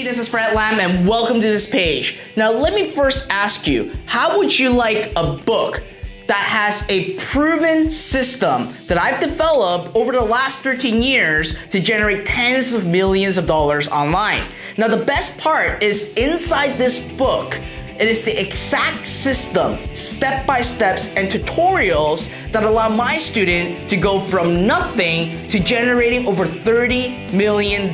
this is Fred Lam and welcome to this page. Now let me first ask you, how would you like a book that has a proven system that I've developed over the last 13 years to generate tens of millions of dollars online? Now the best part is inside this book, it is the exact system, step-by-steps, and tutorials that allow my student to go from nothing to generating over $30 million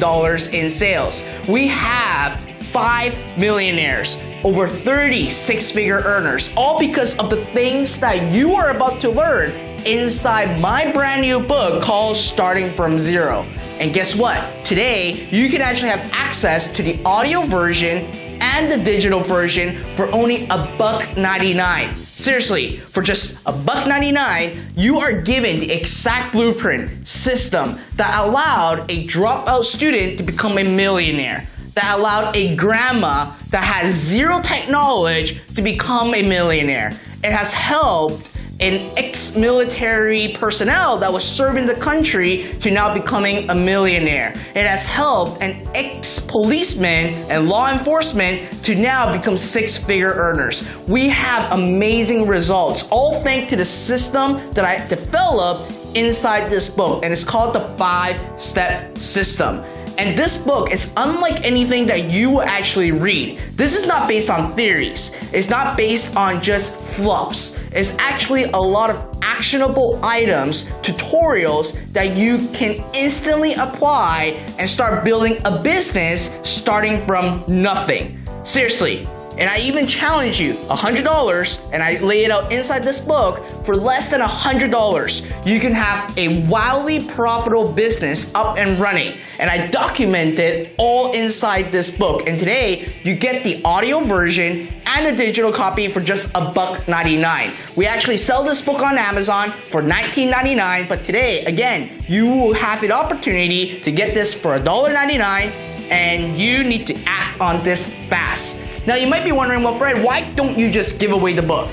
in sales. We have 5 millionaires, over 30 six-figure earners, all because of the things that you are about to learn inside my brand new book called Starting From Zero. And guess what? Today, you can actually have access to the audio version and the digital version for only $1.99. Seriously, for just $1.99, you are given the exact blueprint system that allowed a dropout student to become a millionaire, that allowed a grandma that has zero tech knowledge to become a millionaire. It has helped an ex-military personnel that was serving the country to now becoming a millionaire. It has helped an ex-policeman and law enforcement to now become six-figure earners. We have amazing results, all thanks to the system that I developed inside this book, and it's called the 5-step system. And this book is unlike anything that you will actually read. This is not based on theories. It's not based on just fluffs. It's actually a lot of actionable items, tutorials that you can instantly apply and start building a business starting from nothing. Seriously. And I even challenge you, $100, and I lay it out inside this book, for less than $100, you can have a wildly profitable business up and running. And I document it all inside this book. And today, you get the audio version and the digital copy for just $1.99. We actually sell this book on Amazon for $19.99, but today, again, you will have the opportunity to get this for $1.99, and you need to act on this fast. Now you might be wondering, well Fred, why don't you just give away the book?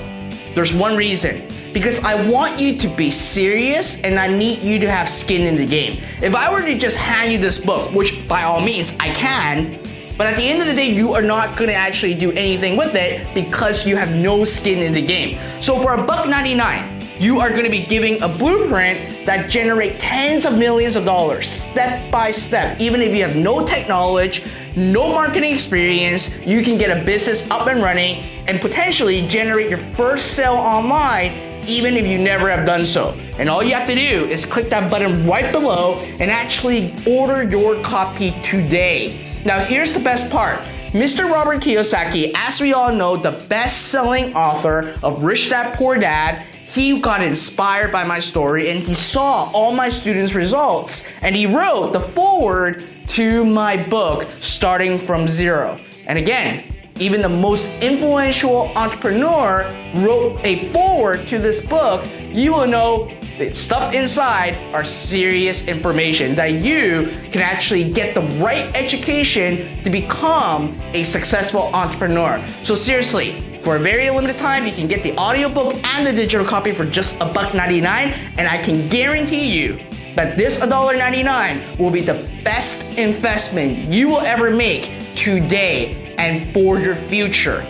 There's one reason. Because I want you to be serious and I need you to have skin in the game. If I were to just hand you this book, which by all means I can, but at the end of the day, you are not going to actually do anything with it because you have no skin in the game. So for $1.99, you are going to be giving a blueprint that generates tens of millions of dollars, step by step. Even if you have no tech knowledge, no marketing experience, you can get a business up and running and potentially generate your first sale online, even if you never have done so. And all you have to do is click that button right below and actually order your copy today. Now here's the best part. Mr. Robert Kiyosaki, as we all know, the best-selling author of Rich Dad Poor Dad, he got inspired by my story and he saw all my students' results and he wrote the foreword to my book, Starting From Zero. And again, even the most influential entrepreneur wrote a foreword to this book. You will know the stuff inside are serious information that you can actually get the right education to become a successful entrepreneur. So seriously, for a very limited time, you can get the audiobook and the digital copy for just $1.99, and I can guarantee you that this $1.99 will be the best investment you will ever make today and for your future.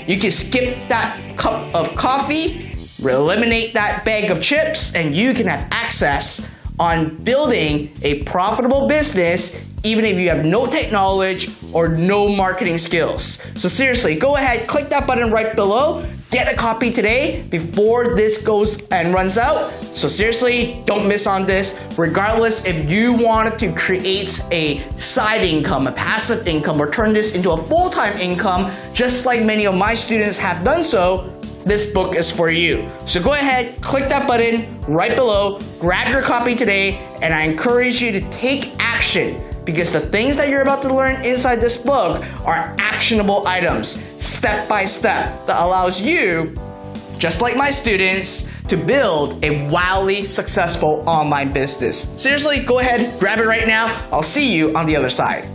You can skip that cup of coffee, eliminate that bag of chips, and you can have access on building a profitable business even if you have no tech knowledge or no marketing skills. So seriously, go ahead, click that button right below, get a copy today before this goes and runs out. So seriously, don't miss on this. Regardless if you wanted to create a side income, a passive income, or turn this into a full-time income, just like many of my students have done so, this book is for you. So go ahead, click that button right below, grab your copy today, and I encourage you to take action because the things that you're about to learn inside this book are actionable items, step by step, that allows you, just like my students, to build a wildly successful online business. Seriously, go ahead, grab it right now. I'll see you on the other side.